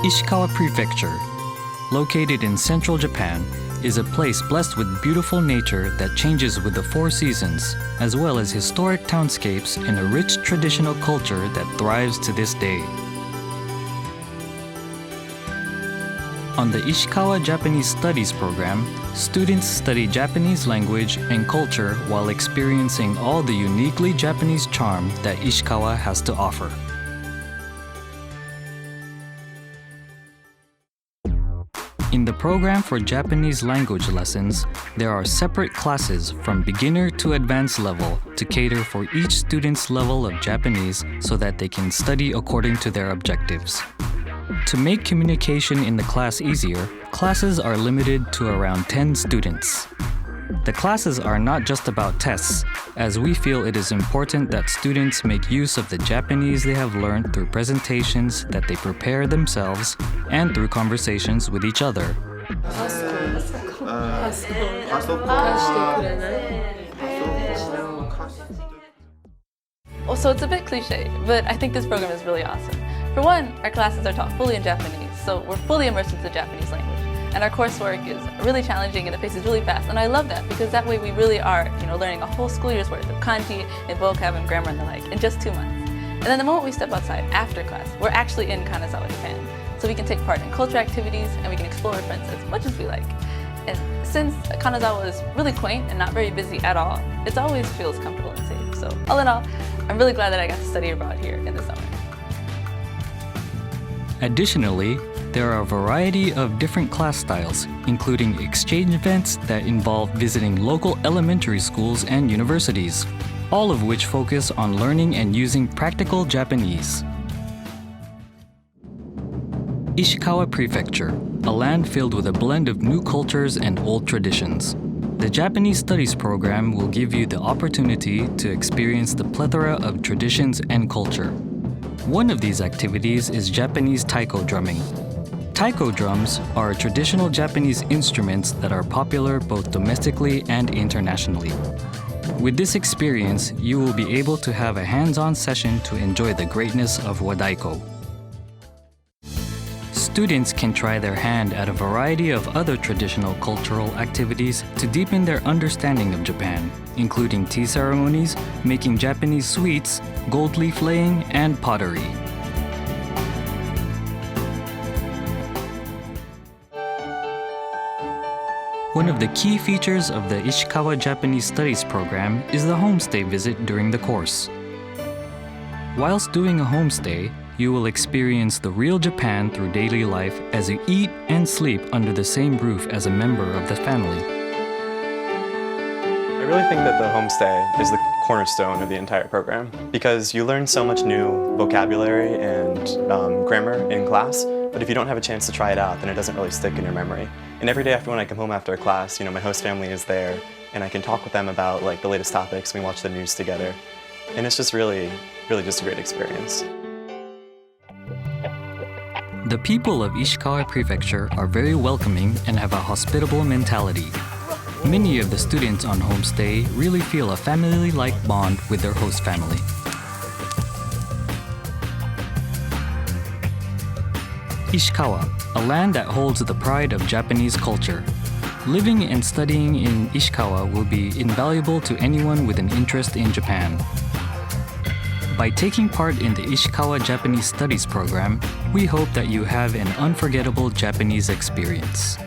Ishikawa Prefecture, located in central Japan, is a place blessed with beautiful nature that changes with the four seasons, as well as historic townscapes and a rich traditional culture that thrives to this day. On the Ishikawa Japanese Studies program, students study Japanese language and culture while experiencing all the uniquely Japanese charm that Ishikawa has to offer. In the program for Japanese language lessons, there are separate classes from beginner to advanced level to cater for each student's level of Japanese so that they can study according to their objectives. To make communication in the class easier, classes are limited to around 10 students. The classes are not just about tests, as we feel it is important that students make use of the Japanese they have learned through presentations that they prepare themselves and through conversations with each other. So it's a bit cliche, but I think this program is really awesome. For one, our classes are taught fully in Japanese, so we're fully immersed into the Japanese language. And our coursework is really challenging and the pace is really fast. And I love that because that way we really are, learning a whole school year's worth of kanji and vocab and grammar and the like in just 2 months. And then the moment we step outside after class, we're actually in Kanazawa, Japan. So we can take part in culture activities and we can explore friends as much as we like. And since Kanazawa is really quaint and not very busy at all, it always feels comfortable and safe. So all in all, I'm really glad that I got to study abroad here in the summer. Additionally, there are a variety of different class styles, including exchange events that involve visiting local elementary schools and universities, all of which focus on learning and using practical Japanese. Ishikawa Prefecture, a land filled with a blend of new cultures and old traditions. The Japanese Studies program will give you the opportunity to experience the plethora of traditions and culture. One of these activities is Japanese taiko drumming. Taiko drums are traditional Japanese instruments that are popular both domestically and internationally. With this experience, you will be able to have a hands-on session to enjoy the greatness of wadaiko. Students can try their hand at a variety of other traditional cultural activities to deepen their understanding of Japan, including tea ceremonies, making Japanese sweets, gold leaf laying, and pottery. One of the key features of the Ishikawa Japanese Studies program is the homestay visit during the course. Whilst doing a homestay, you will experience the real Japan through daily life as you eat and sleep under the same roof as a member of the family. I really think that the homestay is the cornerstone of the entire program because you learn so much new vocabulary and grammar in class, but if you don't have a chance to try it out, then it doesn't really stick in your memory. And every day when I come home after a class, my host family is there and I can talk with them about the latest topics. We watch the news together. And it's just really just a great experience. The people of Ishikawa Prefecture are very welcoming and have a hospitable mentality. Many of the students on homestay really feel a family-like bond with their host family. Ishikawa, a land that holds the pride of Japanese culture. Living and studying in Ishikawa will be invaluable to anyone with an interest in Japan. By taking part in the Ishikawa Japanese Studies program, we hope that you have an unforgettable Japanese experience.